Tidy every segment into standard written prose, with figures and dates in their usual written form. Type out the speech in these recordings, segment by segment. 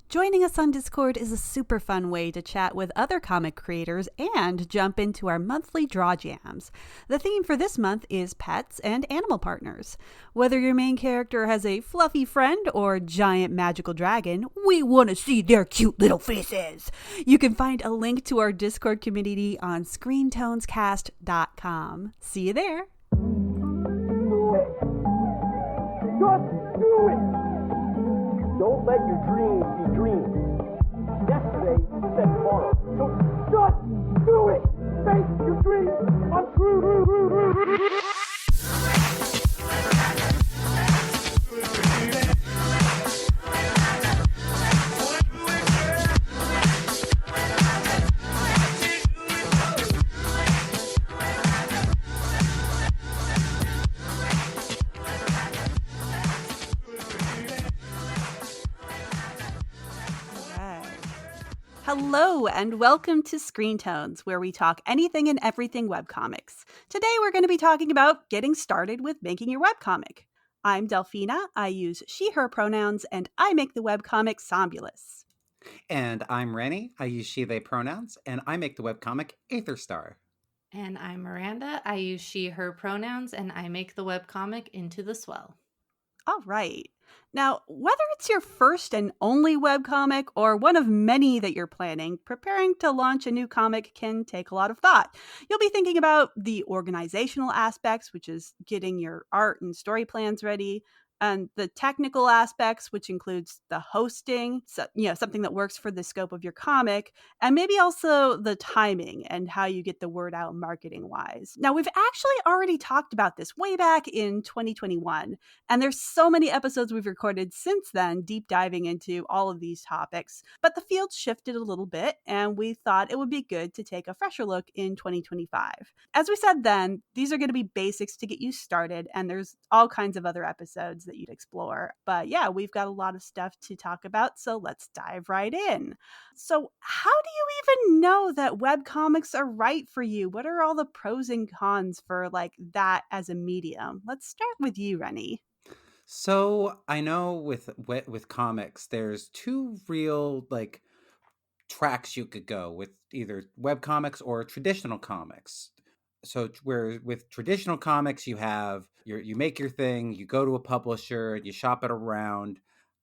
Joining us on Discord is a super fun way to chat with other comic creators and jump into our monthly draw jams. The theme for this month is pets and animal partners. Whether your main character has a fluffy friend or giant magical dragon, we want to see their cute little faces. You can find a link to our Discord community on screentonescast.com. See you there. Just do it! Don't let your dreams be dreams. Yesterday said tomorrow. So just do it! Face your dreams untrue! Hello and welcome to Screen Tones, where we talk anything and everything webcomics. Today we're going to be talking about getting started with making your webcomic. I'm Delphina, I use she, her pronouns, and I make the webcomic Somnolus. And I'm Rennie, I use she, they pronouns, and I make the webcomic Aetherstar. And I'm Miranda, I use she, her pronouns, and I make the webcomic Into the Swell. All right. Now, whether it's your first and only webcomic or one of many that you're planning, preparing to launch a new comic can take a lot of thought. You'll be thinking about the organizational aspects, which is getting your art and story plans ready, and the technical aspects, which includes the hosting, something that works for the scope of your comic, and maybe also the timing and how you get the word out marketing wise. Now, we've actually already talked about this way back in 2021, and there's so many episodes we've recorded since then, deep diving into all of these topics, but the field shifted a little bit, and we thought it would be good to take a fresher look in 2025. As we said then, these are going to be basics to get you started, and there's all kinds of other episodes that you'd explore. But yeah, we've got a lot of stuff to talk about, so let's dive right in. So how do you even know that webcomics are right for you? What are all the pros and cons for like that as a medium? Let's start with you, Rennie. So I know with comics, there's two real tracks you could go with, either webcomics or traditional comics. So where with traditional comics, you make your thing, you go to a publisher, you shop it around,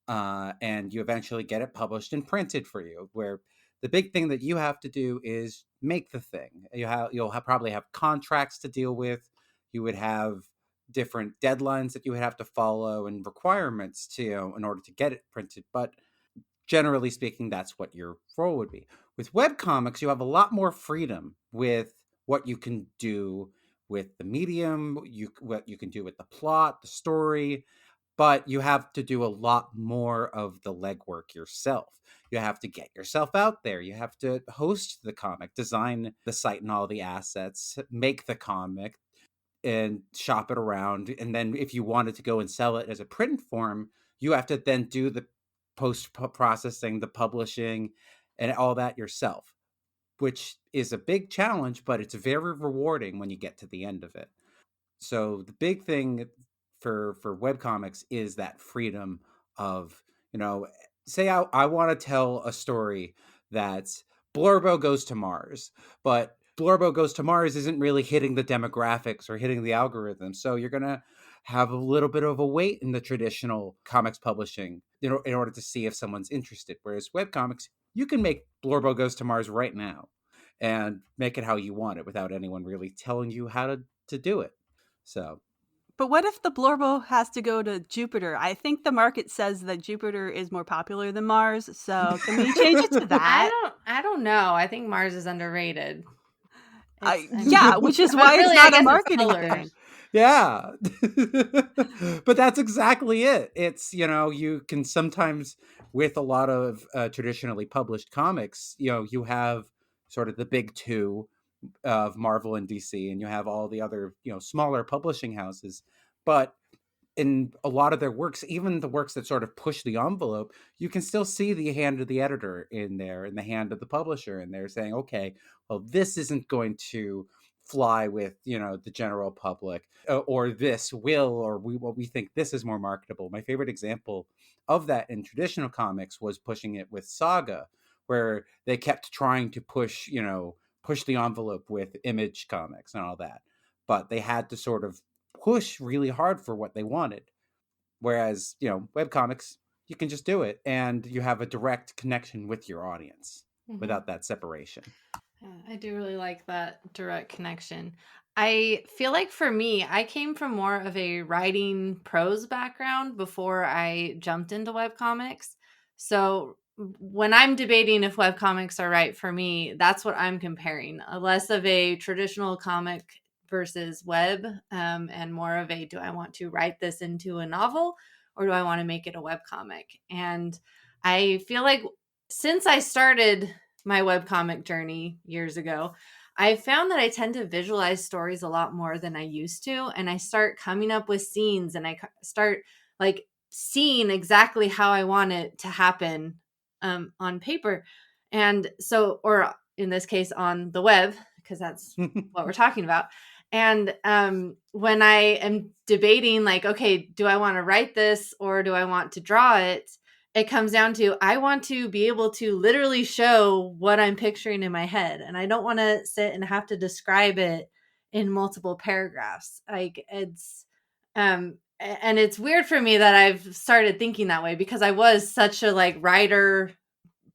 and you eventually get it published and printed for you. Where the big thing that you have to do is make the thing. Probably have contracts to deal with. You would have different deadlines that you would have to follow and requirements to in order to get it printed. But generally speaking, that's what your role would be. With webcomics, you have a lot more freedom with what you can do with the medium, what you can do with the plot, the story, but you have to do a lot more of the legwork yourself. You have to get yourself out there. You have to host the comic, design the site and all the assets, make the comic, and shop it around. And then if you wanted to go and sell it as a print form, you have to then do the post-processing, the publishing, and all that yourself, which is a big challenge, but it's very rewarding when you get to the end of it. So the big thing for webcomics is that freedom of, say I want to tell a story that's Blurbo Goes to Mars, but Blurbo Goes to Mars isn't really hitting the demographics or hitting the algorithm. So you're going to have a little bit of a wait in the traditional comics publishing, in order to see if someone's interested. Whereas webcomics, you can make Blurbo Goes to Mars right now and make it how you want it without anyone really telling you how to do it. So, but what if the Blurbo has to go to Jupiter? I think the market says that Jupiter is more popular than Mars, so can we change it to that? I don't know. I think Mars is underrated. Which is why really, it's not a marketing thing. Yeah. But that's exactly it. It's, you can sometimes, with a lot of traditionally published comics, you have sort of the big two of Marvel and DC, and you have all the other, smaller publishing houses. But in a lot of their works, even the works that sort of push the envelope, you can still see the hand of the editor in there and the hand of the publisher in there saying, okay, well, this isn't going to fly with, you know, the general public, or this will, or what we think this is more marketable. My favorite example of that in traditional comics was pushing it with Saga, where they kept trying to push, you know, push the envelope with Image Comics and all that, but they had to sort of push really hard for what they wanted. Whereas, you know, webcomics, you can just do it and you have a direct connection with your audience Mhm. without that separation. Yeah, I do really like that direct connection. I feel like for me, I came from more of a writing prose background before I jumped into webcomics. So when I'm debating if webcomics are right for me, that's what I'm comparing. Less of a traditional comic versus web, and more of a, do I want to write this into a novel or do I want to make it a webcomic? And I feel like since I started my webcomic journey years ago, I found that I tend to visualize stories a lot more than I used to. And I start coming up with scenes and I start like seeing exactly how I want it to happen on paper. And so, or in this case, on the web, because that's what we're talking about. And when I am debating, like, okay, do I want to write this or do I want to draw it? It comes down to, I want to be able to literally show what I'm picturing in my head. And I don't want to sit and have to describe it in multiple paragraphs. Like and it's weird for me that I've started thinking that way because I was such a like writer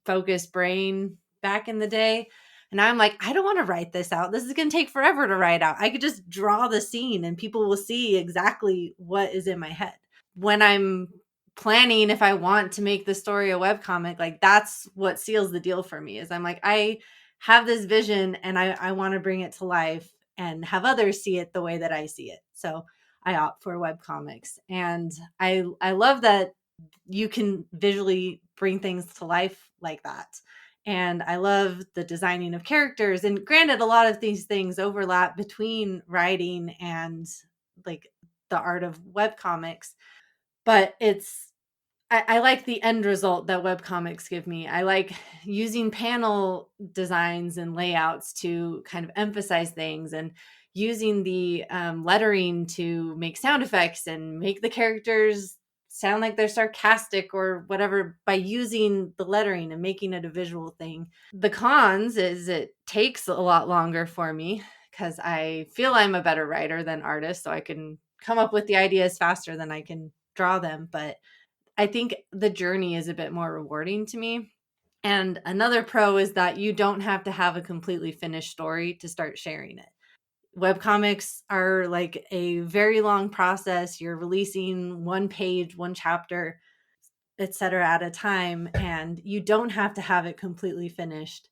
focused brain back in the day. And I'm like, I don't want to write this out. This is going to take forever to write out. I could just draw the scene and people will see exactly what is in my head. When I'm planning if I want to make the story a webcomic, like that's what seals the deal for me is I'm like, I have this vision and I want to bring it to life and have others see it the way that I see it. So I opt for webcomics. And I love that you can visually bring things to life like that. And I love the designing of characters. And granted, a lot of these things overlap between writing and like the art of webcomics, but I like the end result that webcomics give me. I like using panel designs and layouts to kind of emphasize things and using the lettering to make sound effects and make the characters sound like they're sarcastic or whatever by using the lettering and making it a visual thing. The cons is it takes a lot longer for me because I feel I'm a better writer than artist, so I can come up with the ideas faster than I can draw them. But I think the journey is a bit more rewarding to me. And another pro is that you don't have to have a completely finished story to start sharing it. Webcomics are like a very long process. You're releasing one page, one chapter, etc. at a time, and you don't have to have it completely finished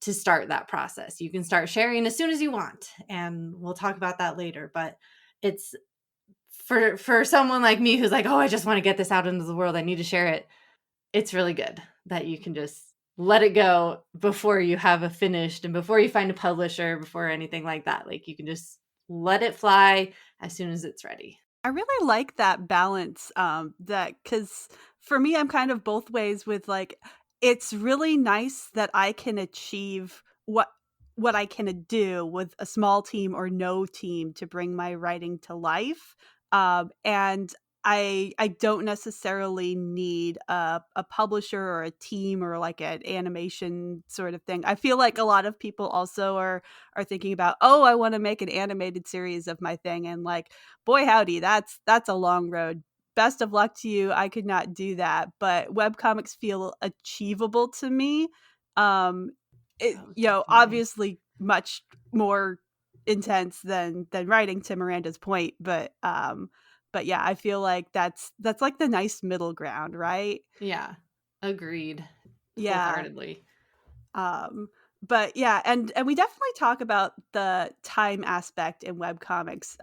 to start that process. You can start sharing as soon as you want, and we'll talk about that later, but it's for someone like me who's like, "Oh, I just want to get this out into the world. I need to share it." It's really good that you can just let it go before you have a finished and before you find a publisher, before anything like that. Like you can just let it fly as soon as it's ready. I really like that balance, that because for me, I'm kind of both ways with like, it's really nice that I can achieve what I can do with a small team or no team to bring my writing to life. And I don't necessarily need a publisher or a team or like an animation sort of thing. I feel like a lot of people also are thinking about, oh, I want to make an animated series of my thing, and like, boy howdy, that's a long road. Best of luck to you. I could not do that, but webcomics feel achievable to me. Um it, Oh, you know, definitely. obviously much more intense than writing, to Miranda's point, but yeah, I feel like that's like the nice middle ground, right? Yeah. Agreed. Yeah. Wholeheartedly. Um, but yeah, and we definitely talk about the time aspect in webcomics.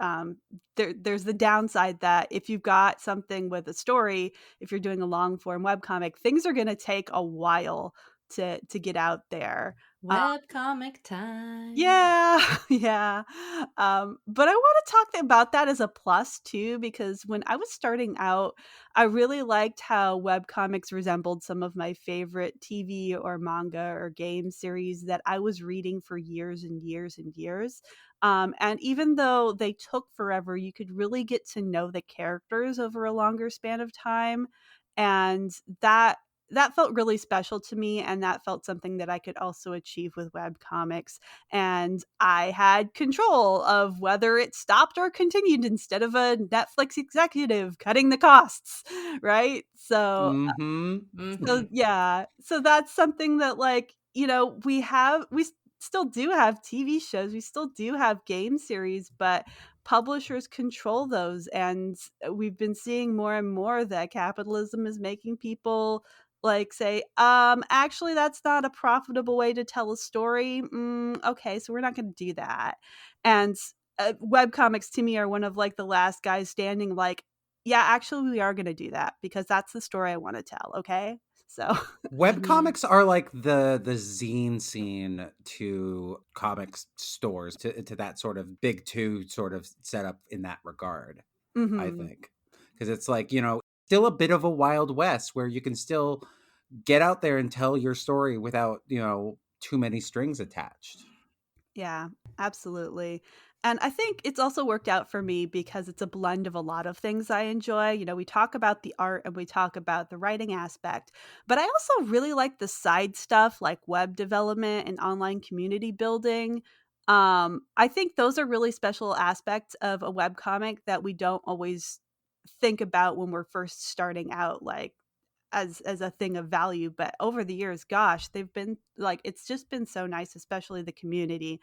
There's the downside that if you've got something with a story, if you're doing a long form webcomic, things are going to take a while to get out there. Webcomic time. Yeah, yeah. But I want to talk about that as a plus too, because when I was starting out, I really liked how webcomics resembled some of my favorite TV or manga or game series that I was reading for years and years and years. And even though they took forever, you could really get to know the characters over a longer span of time. And that felt really special to me, and that felt something that I could also achieve with web comics. And I had control of whether it stopped or continued instead of a Netflix executive cutting the costs, right? Mm-hmm. So yeah, so that's something that, like, we still do have TV shows, we still do have game series, but publishers control those, and we've been seeing more and more that capitalism is making people like say, actually that's not a profitable way to tell a story. Okay, so we're not going to do that. And web comics to me are one of like the last guys standing, like, yeah, actually we are going to do that because that's the story I want to tell. Okay. So, Webcomics are like the zine scene to comics stores, to that sort of big two sort of setup in that regard, I mhm. think. Because it's like, still a bit of a Wild West where you can still get out there and tell your story without, too many strings attached. Yeah, absolutely. And I think it's also worked out for me because it's a blend of a lot of things I enjoy. We talk about the art and we talk about the writing aspect, but I also really like the side stuff like web development and online community building. I think those are really special aspects of a web comic that we don't always think about when we're first starting out, like as a thing of value. But over the years, gosh, they've been like, it's just been so nice, especially the community.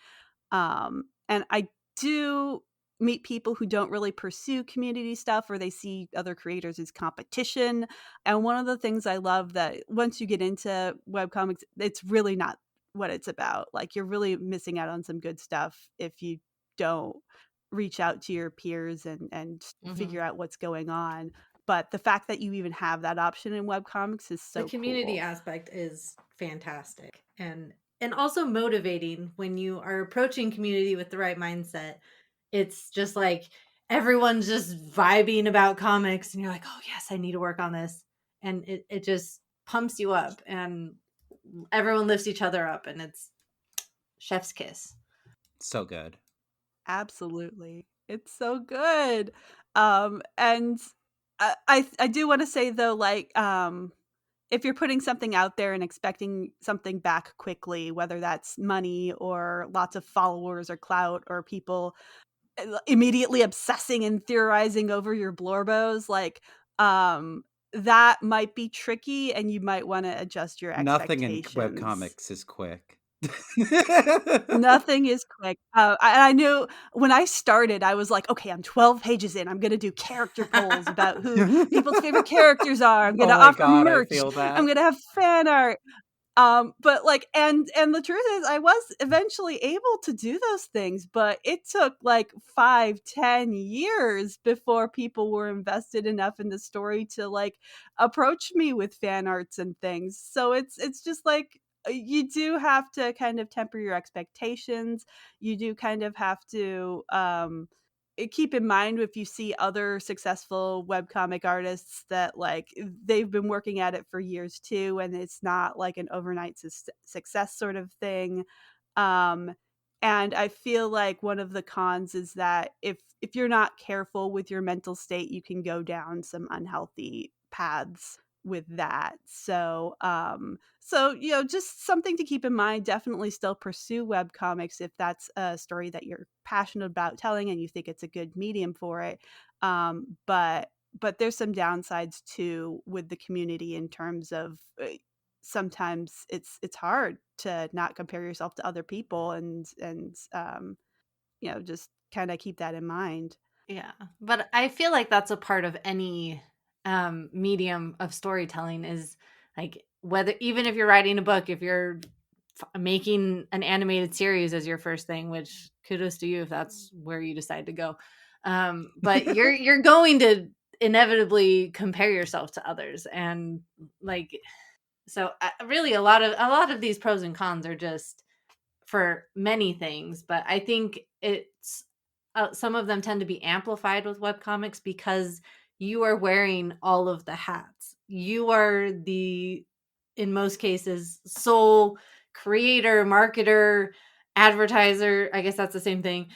And I do meet people who don't really pursue community stuff, or they see other creators as competition. And one of the things I love that once you get into webcomics, it's really not what it's about. Like, you're really missing out on some good stuff if you don't reach out to your peers and Mhm. figure out what's going on. But the fact that you even have that option in webcomics is The so community cool. aspect is fantastic and also motivating when you are approaching community with the right mindset. It's just like everyone's just vibing about comics and you're like, "Oh, yes, I need to work on this." And it just pumps you up and everyone lifts each other up and it's chef's kiss. So good. Absolutely. It's so good. And I do want to say though, like, if you're putting something out there and expecting something back quickly, whether that's money or lots of followers or clout or people immediately obsessing and theorizing over your blorbos, like, that might be tricky and you might want to adjust your Nothing in expectations. webcomics is quick. Nothing is quick. I knew when I started, I was like, "Okay, I'm 12 pages in. I'm gonna do character polls about who people's favorite characters are. I'm gonna Oh my offer god, I merch. feel I'm that. gonna have fan art." But like, and the truth is I was eventually able to do those things, but it took like 5-10 years before people were invested enough in the story to like approach me with fan arts and things. So it's just like, you do have to kind of temper your expectations. You do kind of have to keep in mind if you see other successful webcomic artists that like they've been working at it for years too, and it's not like an overnight success sort of thing. um and I feel like one of the cons is that if you're not careful with your mental state, you can go down some unhealthy paths with that. So just something to keep in mind. Definitely still pursue web comics if that's a story that you're passionate about telling and you think it's a good medium for it. But there's some downsides too with the community in terms of sometimes it's hard to not compare yourself to other people, and just kind of keep that in mind. Yeah. But I feel like that's a part of any medium of storytelling is like whether even if you're writing a book, if you're making an animated series as your first thing, which kudos to you if that's where you decide to go. But you're going to inevitably compare yourself to others and like So really, a lot of these pros and cons are just for many things, but I think it's some of them tend to be amplified with webcomics because you are wearing all of the hats. You are the, in most cases, sole creator, marketer, advertiser. I guess that's the same thing.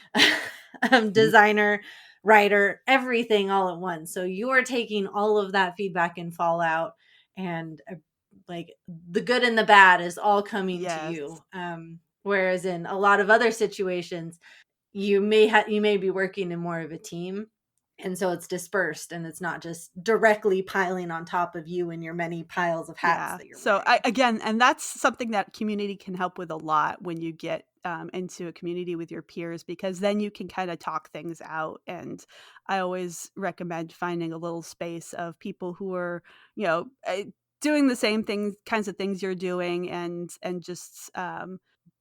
Designer, writer, everything all at once. So you are taking all of that feedback and fallout, and like the good and the bad is all coming to Yes. you. Whereas in a lot of other situations, you may be working in more of a team, and so it's dispersed and it's not just directly piling on top of you and your many piles of hats Yeah. that you're So wearing. again, and that's something that community can help with a lot when you get into a community with your peers, because then you can kind of talk things out. And I always recommend finding a little space of people who are, you know, doing the same things, kinds of things you're doing, and just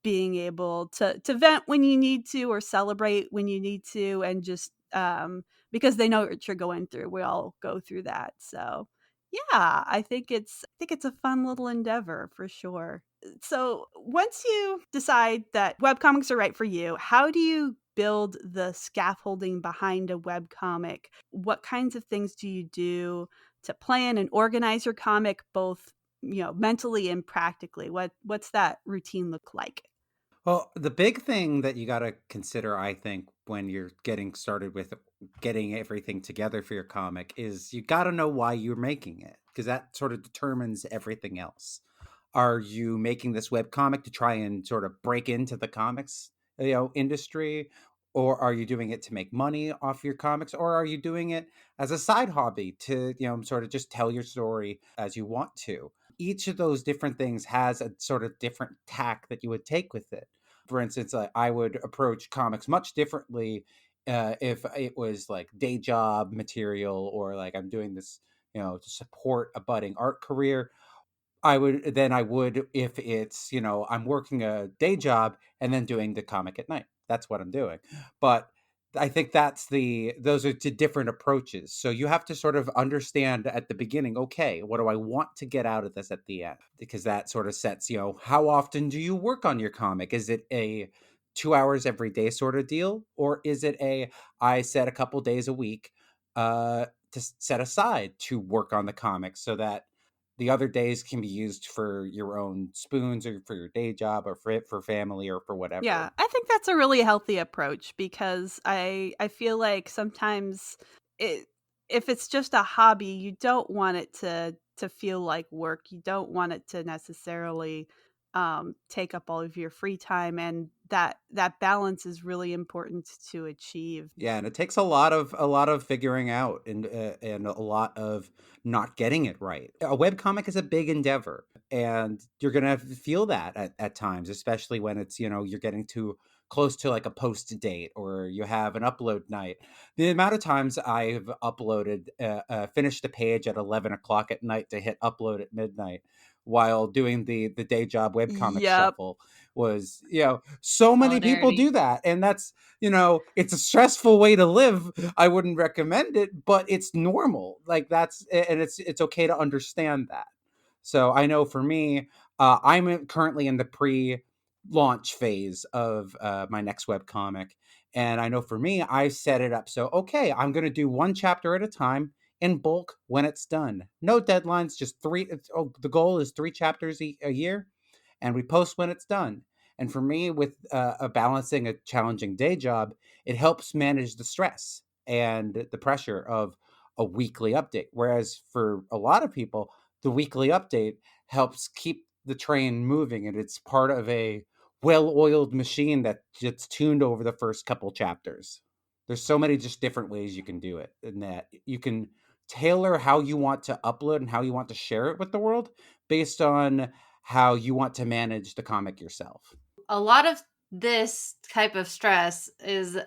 being able to vent when you need to or celebrate when you need to, and just because they know what you're going through. We all go through that. So yeah, I think it's a fun little endeavor for sure. So, once you decide that webcomics are right for you, how do you build the scaffolding behind a webcomic? What kinds of things do you do to plan and organize your comic, both, mentally and practically? What's that routine look like? Well, the big thing that you got to consider, I think, when you're getting started with getting everything together for your comic is you got to know why you're making it, because that sort of determines everything else. Are you making this web comic to try and sort of break into the comics, industry, or are you doing it to make money off your comics, or are you doing it as a side hobby to, sort of just tell your story as you want to? Each of those different things has a sort of different tack that you would take with it. For instance, I would approach comics much differently if it was like day job material, or like I'm doing this, to support a budding art career. I would if it's, I'm working a day job and then doing the comic at night. That's what I'm doing. But I think those are two different approaches. So you have to sort of understand at the beginning, okay, what do I want to get out of this at the end? Because that sort of sets, how often do you work on your comic? Is it a 2 hours every day sort of deal? Or is it I set a couple days a week to set aside to work on the comic, so that the other days can be used for your own spoons, or for your day job, or for family, or for Yeah, whatever. I think that's a really healthy approach, because I feel like sometimes it if it's just a hobby, you don't want it to feel like work. You don't want it to necessarily take up all of your free time, and that balance is really important to achieve. Yeah, and it takes a lot of figuring out, and a lot of not getting it right. A web comic is a big endeavor, and you're gonna feel that at times, especially when it's, you're getting too close to like a post date, or you have an upload night. The amount of times I've uploaded, finished a page at 11 o'clock at night to hit upload at midnight, while doing the day job webcomic Yep. shuffle was, so many people Solidarity. do that, and that's, it's a stressful way to live. I wouldn't recommend it, but it's normal. Like and it's okay to understand that. So I know for me, currently in the pre-launch phase of my next web comic, and I know for me, I set it up so, okay, I'm going to do one chapter at a time in bulk when it's done. No deadlines, just three. The goal is 3 chapters a year, and we post when it's done. And for me, with a balancing a challenging day job, it helps manage the stress and the pressure of a weekly update. Whereas for a lot of people, the weekly update helps keep the train moving, and it's part of a well-oiled machine that gets tuned over the first couple chapters. There's so many just different ways you can do it, and that you can tailor how you want to upload and how you want to share it with the world based on how you want to manage the comic yourself. A lot of this type of stress is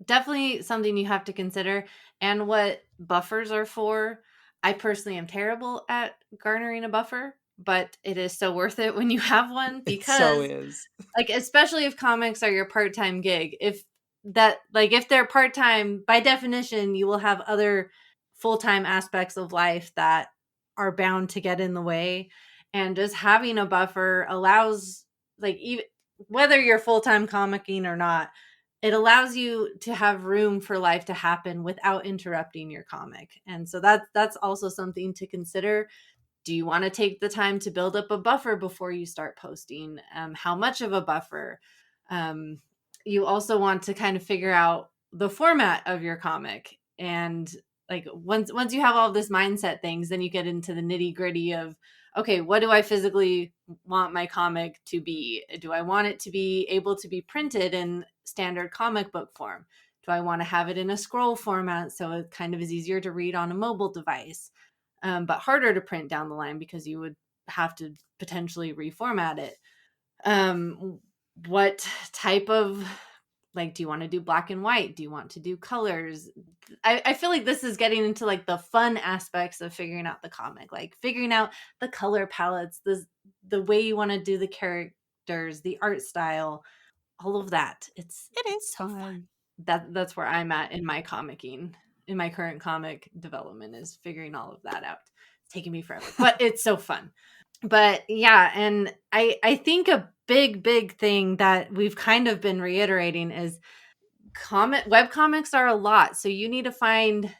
definitely something you have to consider, and what buffers are for. I personally am terrible at garnering a buffer, but it is so worth it when you have one, It so because is. like, especially if comics are your part-time gig, if they're part-time, by definition you will have other full-time aspects of life that are bound to get in the way. And just having a buffer allows, like, even whether you're full-time comicking or not, it allows you to have room for life to happen without interrupting your comic. And so that's also something to consider. Do you want to take the time to build up a buffer before you start posting? How much of a buffer? Um, you also want to kind of figure out the format of your comic. And like once you have all this mindset things, then you get into the nitty gritty of, okay, what do I physically want my comic to be? Do I want it to be able to be printed in standard comic book form? Do I want to have it in a scroll format so it kind of is easier to read on a mobile device, but harder to print down the line because you would have to potentially reformat it? What type of, like, do you want to do black and white? Do you want to do colors? I feel like this is getting into like the fun aspects of figuring out the comic, like figuring out the color palettes, the way you want to do the characters, the art style, all of that. It is It's so fun. fun. That's where I'm at in my comicking, in my current comic development, is figuring all of that out. It's taking me forever, but it's so fun. But yeah, and I think a big thing that we've kind of been reiterating is web comics are a lot. So you need to find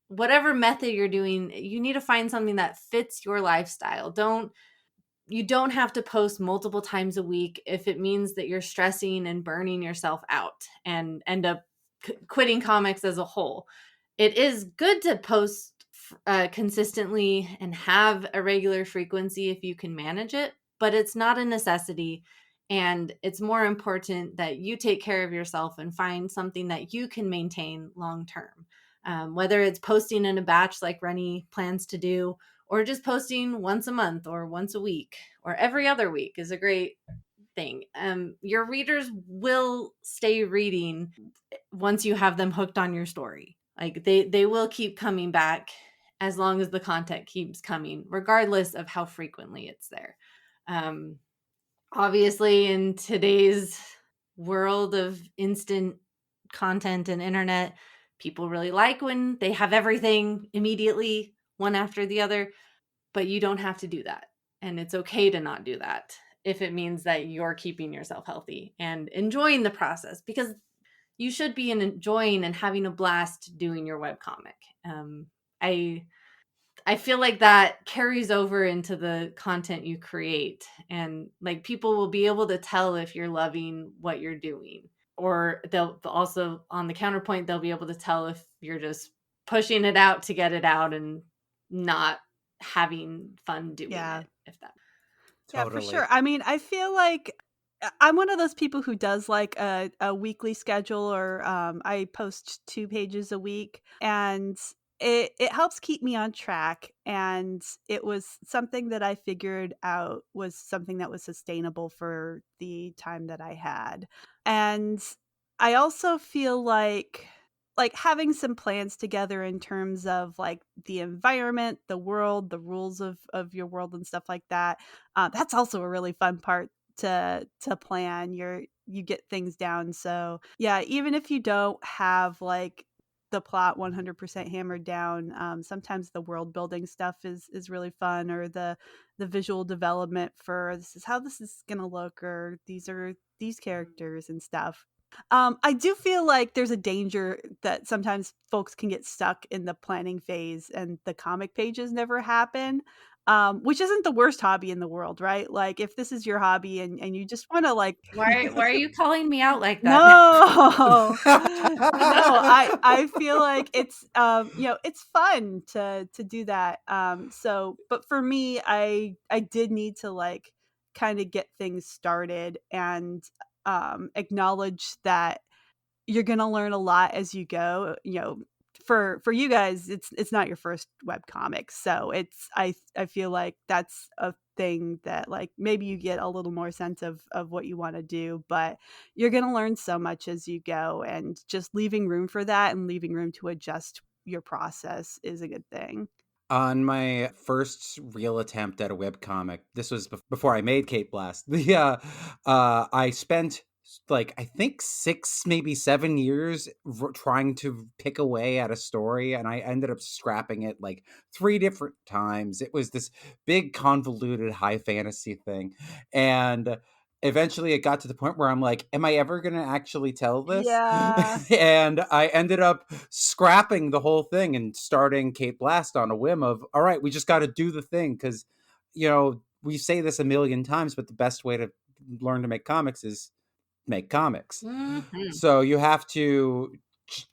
whatever method you're doing, you need to find something that fits your lifestyle. You don't have to post multiple times a week if it means that you're stressing and burning yourself out and end up quitting comics as a whole. It is good to post consistently and have a regular frequency if you can manage it, but it's not a necessity. And it's more important that you take care of yourself and find something that you can maintain long term. Whether it's posting in a batch like Rennie plans to do, or just posting once a month or once a week or every other week is a great thing. Your readers will stay reading once you have them hooked on your story. Like they will keep coming back as long as the content keeps coming, regardless of how frequently it's there. Um, Obviously, in today's world of instant content and internet, people really like when they have everything immediately, one after the other, but you don't have to do that. And it's okay to not do that if it means that you're keeping yourself healthy and enjoying the process, because you should be enjoying and having a blast doing your webcomic. I I feel like that carries over into the content you create, and like people will be able to tell if you're loving what you're doing, or they'll also, on the counterpoint, they'll be able to tell if you're just pushing it out to get it out and not having fun doing Yeah. it, if that. Yeah, for sure. Totally. I mean, I feel like I'm one of those people who does like a weekly schedule, or I post 2 pages a week, and it helps keep me on track. And it was something that I figured out was something that was sustainable for the time that I had. And I also feel like having some plans together in terms of like the environment, the world, the rules of your world and stuff like that. That's also a really fun part to plan. You get things down. So yeah, even if you don't have like the plot 100% hammered down, sometimes the world building stuff is really fun, or the visual development for this is how this is gonna look, or these are these characters and stuff. I do feel like there's a danger that sometimes folks can get stuck in the planning phase and the comic pages never happen, which isn't the worst hobby in the world, right? Like, if this is your hobby and you just want to like, Why are you calling me out like that? no, no, I feel like it's it's fun to do that. So, but for me, I did need to like kind of get things started and acknowledge that you're gonna learn a lot as you go. For you guys, it's not your first web comic, so I feel like that's a thing that like maybe you get a little more sense of what you want to do, but you're gonna learn so much as you go, and just leaving room for that and leaving room to adjust your process is a good thing. On my first real attempt at a webcomic, this was before I made Cape Blast. I spent like I think 6, maybe 7 years trying to pick away at a story, and I ended up scrapping it like 3 different times. It was this big convoluted high fantasy thing, and eventually it got to the point where I'm like, am I ever going to actually tell this? Yeah. And I ended up scrapping the whole thing and starting Kate Blast on a whim of, all right, we just got to do the thing, because we say this a million times, but the best way to learn to make comics is make comics. Mhm. So you have to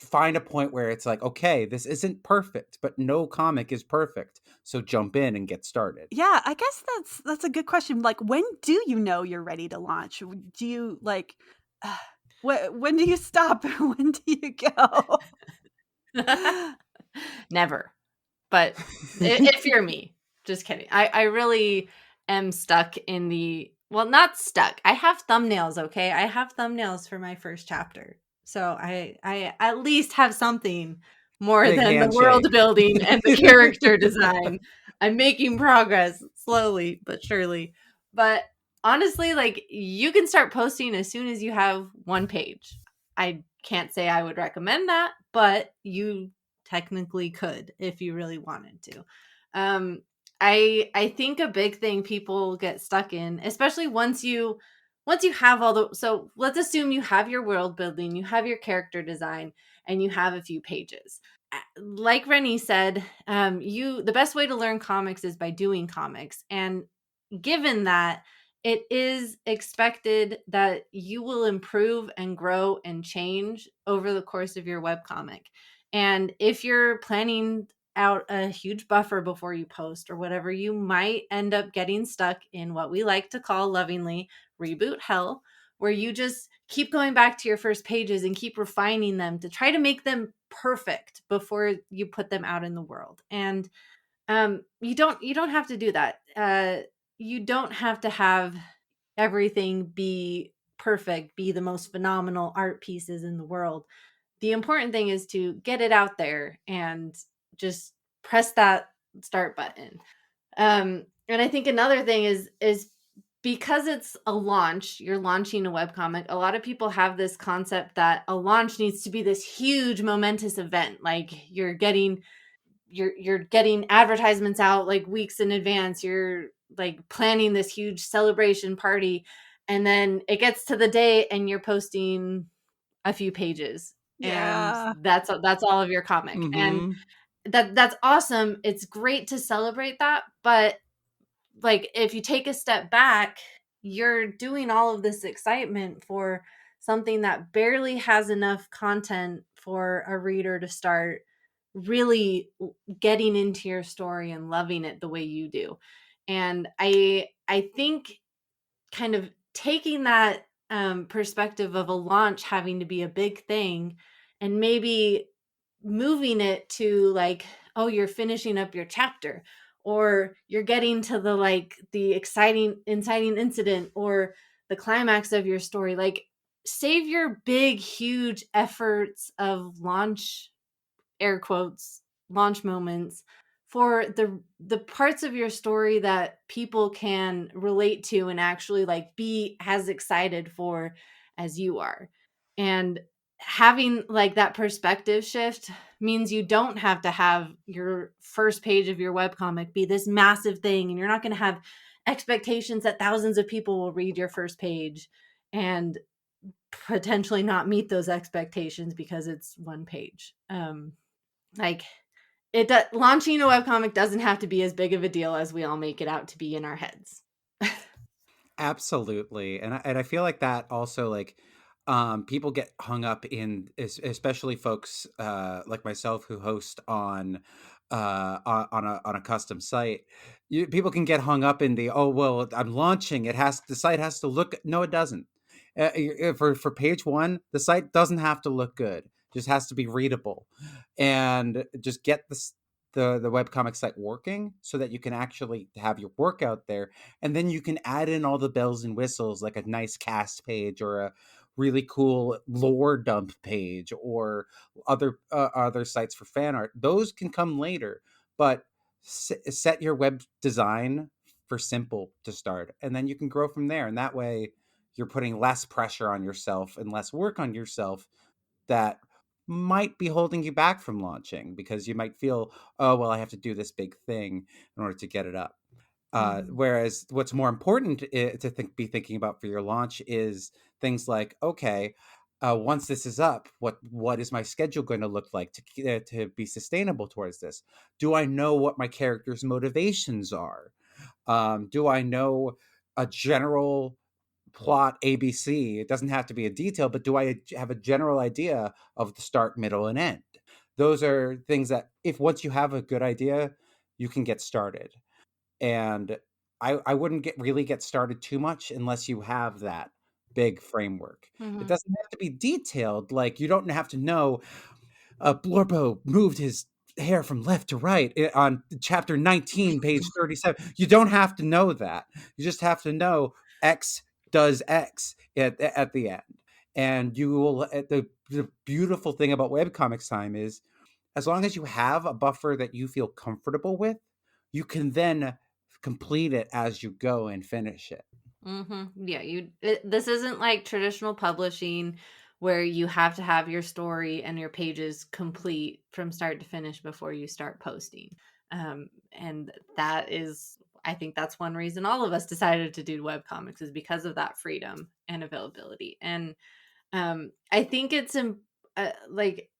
find a point where it's like, okay, this isn't perfect, but no comic is perfect. So jump in and get started. Yeah, I guess that's a good question. Like, when do you know you're ready to launch? Do you like when do you stop? When do you go? Never. But if you're me, just kidding. I really am stuck in the, well, not stuck. I have thumbnails, okay? I have thumbnails for my first chapter. So I at least have something more Big than the world handshake. building and the character design. I'm making progress slowly but surely. But honestly, like, you can start posting as soon as you have one page. I can't say I would recommend that, but you technically could if you really wanted to. Um, I think a big thing people get stuck in, especially once you have all the, so let's assume you have your world building, you have your character design, and you have a few pages. Like Rennie said, the best way to learn comics is by doing comics, and given that it is expected that you will improve and grow and change over the course of your webcomic. And if you're planning out a huge buffer before you post or whatever, you might end up getting stuck in what we like to call lovingly reboot hell, where you just keep going back to your first pages and keep refining them to try to make them perfect before you put them out in the world. And you don't have to do that. You don't have to have everything be perfect, be the most phenomenal art pieces in the world. The important thing is to get it out there and just press that start button. And I think another thing is because it's a launch, you're launching a webcomic. A lot of people have this concept that a launch needs to be this huge momentous event. Like, you're getting advertisements out like weeks in advance. You're like planning this huge celebration party, and then it gets to the day and you're posting a few pages, and Yeah. that's all of your comic. And Mm-hmm. that's awesome. It's great to celebrate that, but like, if you take a step back, you're doing all of this excitement for something that barely has enough content for a reader to start really getting into your story and loving it the way you do. And I think kind of taking that perspective of a launch having to be a big thing, and maybe moving it to like, oh, you're finishing up your chapter, or you're getting to the like the exciting inciting incident or the climax of your story. Like, save your big huge efforts of launch, air quotes, launch moments for the parts of your story that people can relate to and actually like be as excited for as you are. And having like that perspective shift means you don't have to have your first page of your webcomic be this massive thing, and you're not going to have expectations that thousands of people will read your first page and potentially not meet those expectations because it's one page. Like, launching a webcomic doesn't have to be as big of a deal as we all make it out to be in our heads. Absolutely. And I feel like that also, like, people get hung up in, especially folks like myself who host on a custom site. People can get hung up in the, oh well, I'm launching, the site has to look, no it doesn't. For page one, the site doesn't have to look good, just has to be readable, and just get the webcomic site working so that you can actually have your work out there, and then you can add in all the bells and whistles, like a nice cast page or a really cool lore dump page, or other sites for fan art. Those can come later, but set your web design for simple to start, and then you can grow from there. And that way you're putting less pressure on yourself and less work on yourself that might be holding you back from launching, because you might feel, oh, well, I have to do this big thing in order to get it up. Mhm. Whereas what's more important be thinking about for your launch is things like, okay, once this is up, what is my schedule going to look like to be sustainable towards this? Do I know what my character's motivations are? Do I know a general plot ABC? It doesn't have to be a detail, but do I have a general idea of the start, middle, and end? Those are things that, if once you have a good idea, you can get started. And I wouldn't really get started too much unless you have that big framework. It Mhm. doesn't have to be detailed. Like, you don't have to know Blorbo moved his hair from left to right on chapter 19, page 37. You don't have to know that. You just have to know X does X at the end. And you will, the beautiful thing about webcomics time is, as long as you have a buffer that you feel comfortable with, you can then complete it as you go and finish it. Yeah, this isn't like traditional publishing where you have to have your story and your pages complete from start to finish before you start posting. And that is, I think that's one reason all of us decided to do webcomics, is because of that freedom and availability. And I think it's like,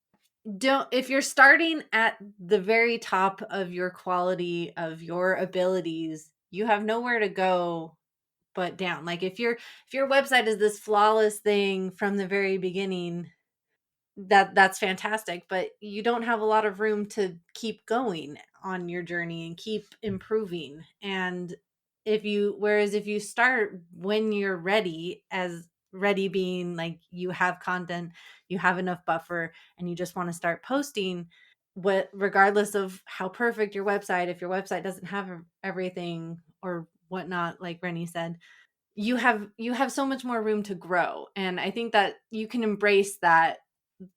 don't, if you're starting at the very top of your quality of your abilities, you have nowhere to go but down. Like, if your website is this flawless thing from the very beginning, that's fantastic, but you don't have a lot of room to keep going on your journey and keep improving. And if you start when you're ready, as ready being like you have content, you have enough buffer, and you just want to start posting, what regardless of how perfect your website, if your website doesn't have everything or whatnot, like Rennie said, you have so much more room to grow. And I think that you can embrace that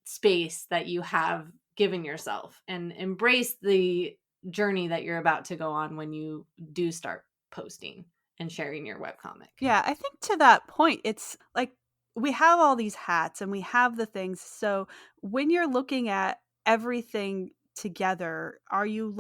space that you have given yourself and embrace the journey that you're about to go on when you do start posting and sharing your webcomic. Yeah, I think to that point, it's like we have all these hats and we have the things. So when you're looking at everything together, are you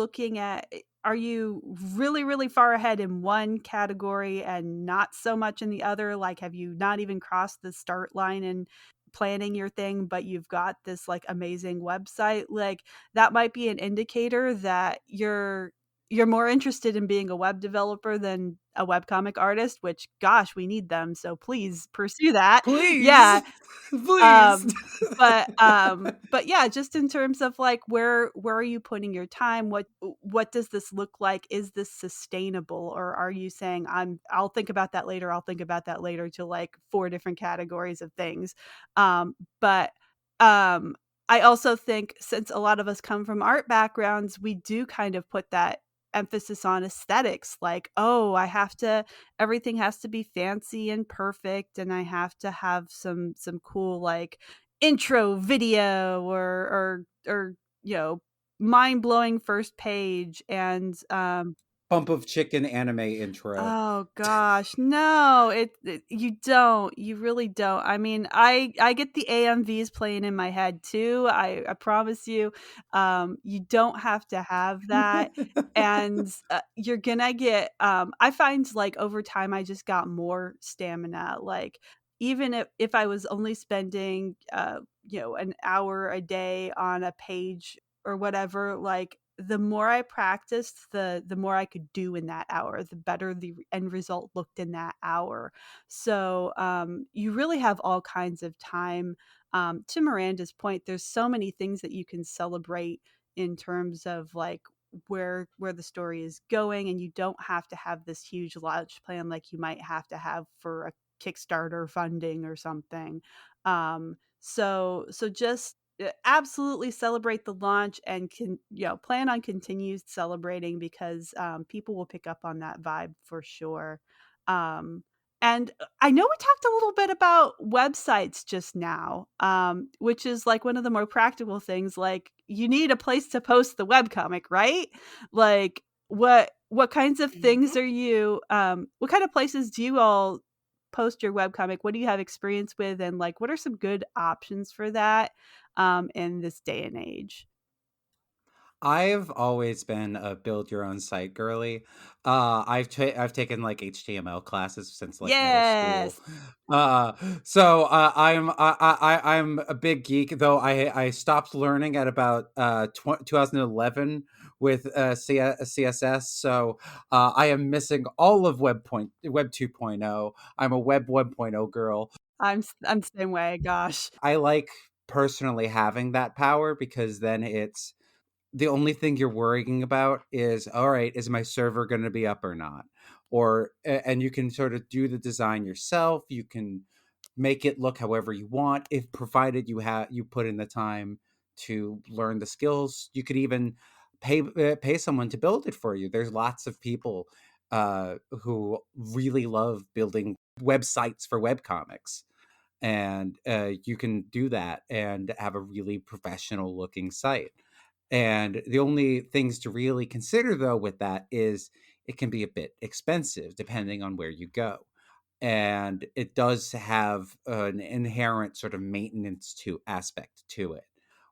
really, really far ahead in one category and not so much in the other? Like, have you not even crossed the start line in planning your thing, but you've got this like amazing website? Like, that might be an indicator that you're more interested in being a web developer than a webcomic artist, which, gosh, we need them, so please pursue that. Please, Yeah, please. um, but yeah, just in terms of like where are you putting your time? What does this look like? Is this sustainable, or are you saying I'll think about that later. I'll think about that later to like four different categories of things. But um, I also think since a lot of us come from art backgrounds, we do kind of put that emphasis on aesthetics, like, oh, everything has to be fancy and perfect, and I have to have some cool like intro video or mind-blowing first page. And Bump of chicken anime intro. oh gosh, no, you don't. You really don't. I mean, I get the AMVs playing in my head too. I promise you, you don't have to have that. And you're gonna get. I find like over time, I just got more stamina. Like even if I was only spending an hour a day on a page or whatever, like the more I practiced, the more I could do in that hour, the better the end result looked in that hour. So you really have all kinds of time. To Miranda's point, there's so many things that you can celebrate in terms of like where the story is going, and you don't have to have this huge launch plan like you might have to have for a Kickstarter funding or something. So just absolutely celebrate the launch and plan on continue celebrating, because people will pick up on that vibe for sure. And I know we talked a little bit about websites just now, which is like one of the more practical things. Like, you need a place to post the webcomic, right? Like, what kinds of things Mhm. are you what kind of places do you all post your webcomic, what do you have experience with, and like what are some good options for that in this day and age? I've always been a build your own site girly. I've taken like HTML classes since like middle school. Yes. Uh, I'm a big geek, though I stopped learning at about 2011 with CSS. So I am missing all of Web 2.0. I'm a Web 1.0 girl. I'm the same way. Gosh. I like personally having that power because then it's the only thing you're worrying about is, all right, is my server going to be up or not? Or and you can sort of do the design yourself. You can make it look however you want, if provided you put in the time to learn the skills. You could even pay someone to build it for you. There's lots of people who really love building websites for webcomics, and you can do that and have a really professional looking site. And the only things to really consider, though, with that is it can be a bit expensive depending on where you go. And it does have an inherent sort of maintenance to aspect to it.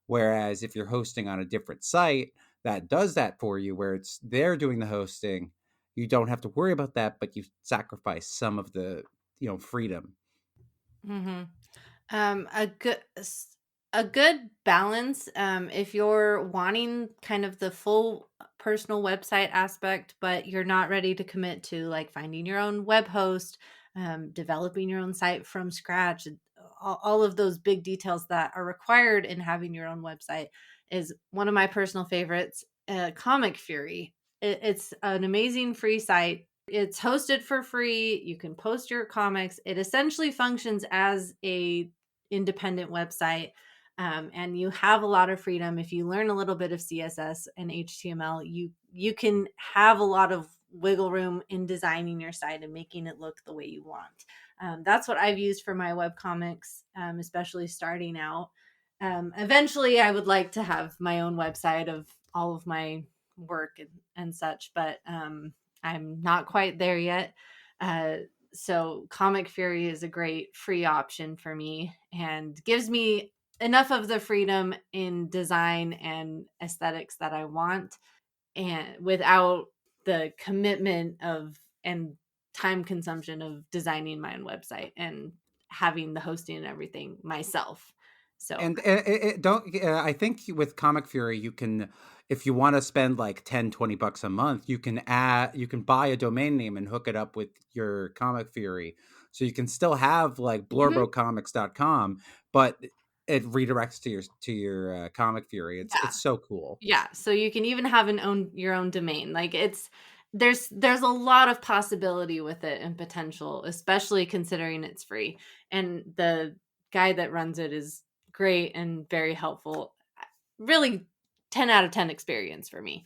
Whereas if you're hosting on a different site that does that for you, where it's they're doing the hosting, you don't have to worry about that, but you sacrifice some of the freedom. Mm-hmm. A good balance. If you're wanting kind of the full personal website aspect, but you're not ready to commit to like finding your own web host, developing your own site from scratch, all of those big details that are required in having your own website, is one of my personal favorites. Comic Fury. It's an amazing free site. It's hosted for free. You can post your comics. It essentially functions as a independent website, and you have a lot of freedom. If you learn a little bit of CSS and HTML, you can have a lot of wiggle room in designing your site and making it look the way you want. That's what I've used for my webcomics, especially starting out. Eventually I would like to have my own website of all of my work and such, but I'm not quite there yet. So Comic Fury is a great free option for me and gives me enough of the freedom in design and aesthetics that I want, and without the commitment of and time consumption of designing my own website and having the hosting and everything myself. So, And don't I think with Comic Fury you can, if you want to spend like 10-20 bucks a month, you can buy a domain name and hook it up with your Comic Fury, so you can still have like mhm, blorbrocomics.com, but it redirects to your Comic Fury. yeah. It's so cool. Yeah, so you can even have your own domain. Like there's a lot of possibility with it and potential, especially considering it's free. And the guy that runs it is great and very helpful. Really 10 out of 10 experience for me.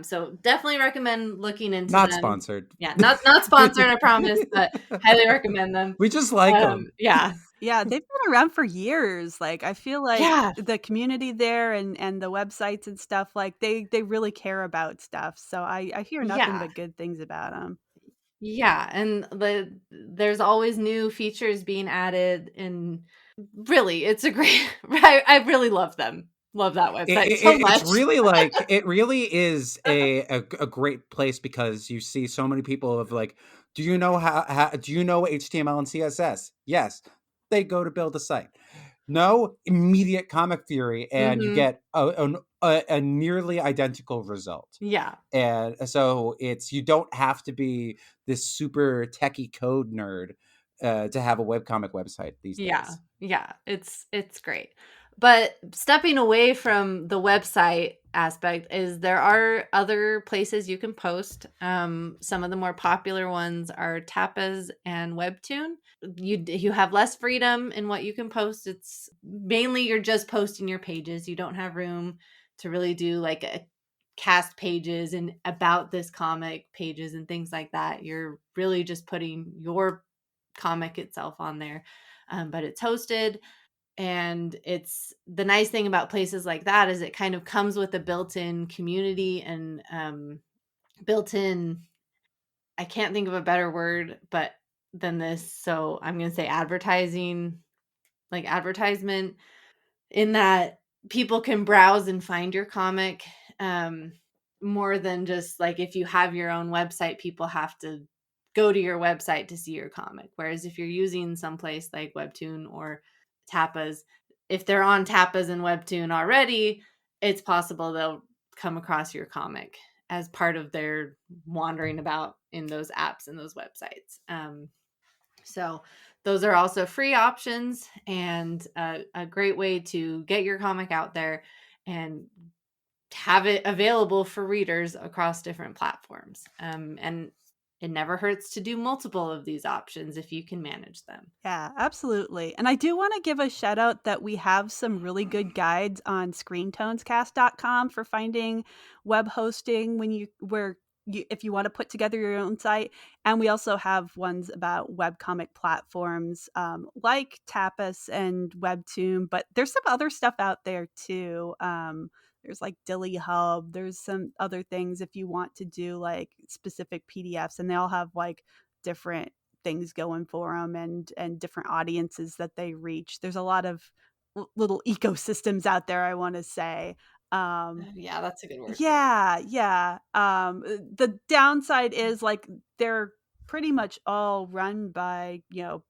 So definitely recommend looking into Not them. sponsored. Yeah, not sponsored, I promise, but highly recommend them. We just like them. Yeah. Yeah, they've been around for years. Like I feel like Yeah. the community there and the websites and stuff, like they really care about stuff. So I hear nothing Yeah. but good things about them. Yeah, and there's always new features being added, and really, it's a great. I really love them. Love that website so It's much. really like it really is a great place because you see so many people of like, do you know how do you know HTML and CSS? Yes, they go to build a site. No, immediate Comic Fury, and you Hmm. get a nearly identical result. Yeah, And so it's, you don't have to be this super techie code nerd to have a webcomic website these yeah, days. yeah. It's great. But stepping away from the website aspect, is there are other places you can post. Some of the more popular ones are Tapas and Webtoon. You have less freedom in what you can post. It's mainly you're just posting your pages. You don't have room to really do like a cast pages and about this comic pages and things like that. You're really just putting your comic itself on there. But it's hosted, and it's the nice thing about places like that is it kind of comes with a built-in community and built-in, I can't think of a better word, but than this. So I'm going to say advertisement, in that people can browse and find your comic, more than just like if you have your own website, people have to go to your website to see your comic. Whereas if you're using someplace like Webtoon or Tapas, if they're on Tapas and Webtoon already, it's possible they'll come across your comic as part of their wandering about in those apps and those websites. So those are also free options, and a great way to get your comic out there and have it available for readers across different platforms. And it never hurts to do multiple of these options if you can manage them. Yeah, absolutely. And I do want to give a shout out that we have some really good guides on screentonescast.com for finding web hosting if you want to put together your own site. And we also have ones about webcomic platforms like Tapas and Webtoon, but there's some other stuff out there too. There's like Dilly Hub. There's some other things if you want to do like specific PDFs, and they all have like different things going for them and different audiences that they reach. There's a lot of little ecosystems out there, I want to say. Yeah, that's a good word for it. Yeah, yeah. The downside is like they're pretty much all run by,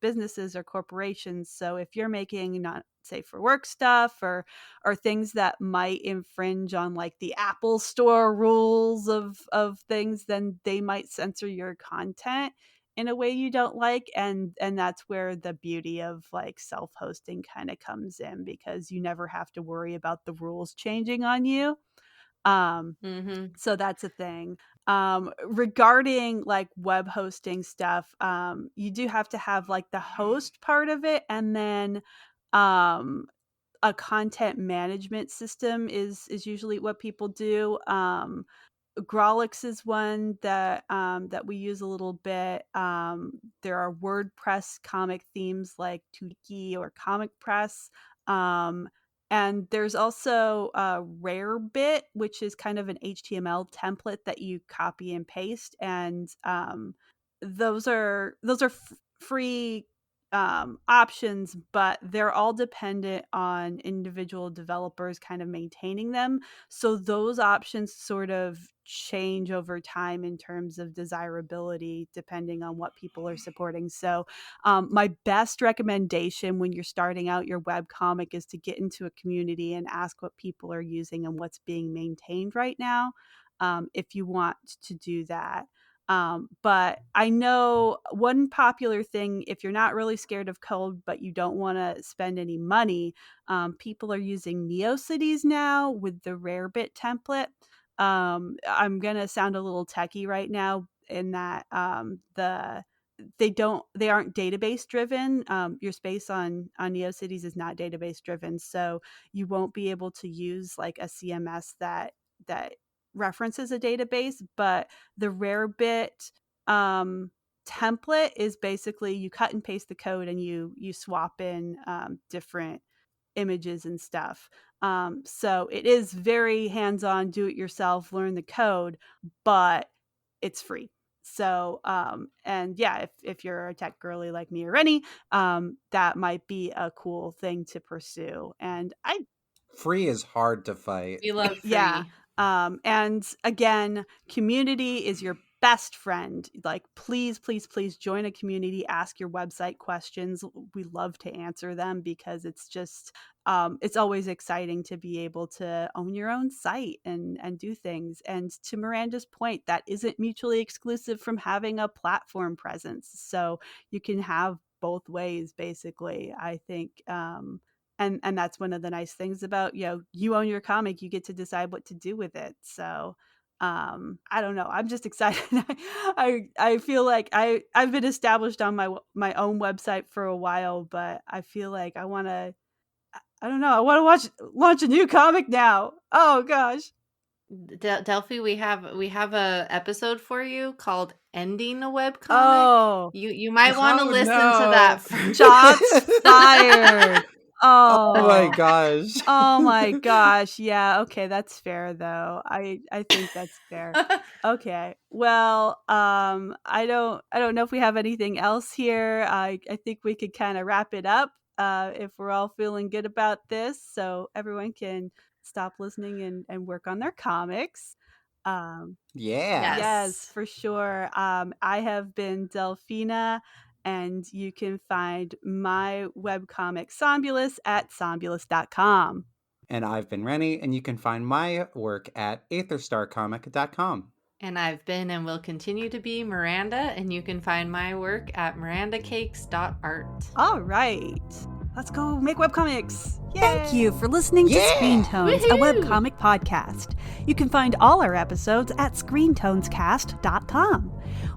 businesses or corporations. So if you're making not safe for work stuff or things that might infringe on like the Apple Store rules of things, then they might censor your content in a way you don't like, and that's where the beauty of like self-hosting kind of comes in, because you never have to worry about the rules changing on you. um, Mm-hmm. so that's a thing. Regarding like web hosting stuff, you do have to have like the host part of it, and then um, a content management system is usually what people do. Grawlix is one that we use a little bit. There are WordPress comic themes like Tutiki or Comic Press. Um, and there's also Rarebit, which is kind of an HTML template that you copy and paste, and those are free options, but they're all dependent on individual developers kind of maintaining them. So those options sort of change over time in terms of desirability depending on what people are supporting. So my best recommendation when you're starting out your web comic is to get into a community and ask what people are using and what's being maintained right now, if you want to do that. But I know one popular thing, if you're not really scared of code, but you don't want to spend any money, people are using NeoCities now with the Rarebit template. I'm going to sound a little techie right now in that they aren't database driven. Your space on NeoCities is not database driven. So you won't be able to use like a CMS that references a database, but the Rarebit template is basically you cut and paste the code and you swap in different images and stuff. So it is very hands-on, do it yourself, learn the code, but it's free. So and yeah, if you're a tech girly like me or Rennie, that might be a cool thing to pursue. And I Free is hard to fight. We love yeah. free. And again, community is your best friend. Like, please, please, please join a community. Ask your website questions. We love to answer them because it's always exciting to be able to own your own site and do things. And to Miranda's point, that isn't mutually exclusive from having a platform presence. So you can have both ways, basically, I think. And that's one of the nice things about, you own your comic, you get to decide what to do with it. So I don't know, I'm just excited. I feel like I've been established on my own website for a while, but I feel like I don't know, I want to launch a new comic now. Oh gosh. Delphi, we have a episode for you called "Ending a Web Comic." Oh, You might want to Oh listen to no. that first. shots fired. Oh my Oh. gosh. Oh my gosh. Yeah, okay, that's fair though. I think that's fair. Okay. Well, I don't know if we have anything else here. I think we could kind of wrap it up if we're all feeling good about this, so everyone can stop listening and work on their comics. Um Yeah. yes, Yes. for sure. I have been Delphina, and you can find my webcomic Somnolus at somnolus.com. And I've been Rennie, and you can find my work at aetherstarcomic.com. And I've been and will continue to be Miranda, and you can find my work at mirandacakes.art. All right. Let's go make webcomics. Yay! Thank you for listening to Yeah! Screen Tones, a Woohoo! webcomic podcast. You can find all our episodes at screentonescast.com.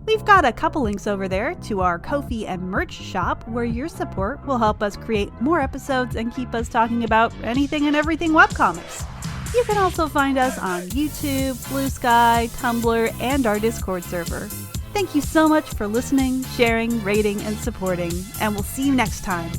We've got a couple links over there to our Ko-fi and merch shop where your support will help us create more episodes and keep us talking about anything and everything webcomics. You can also find us on YouTube, Blue Sky, Tumblr, and our Discord server. Thank you so much for listening, sharing, rating, and supporting, and we'll see you next time.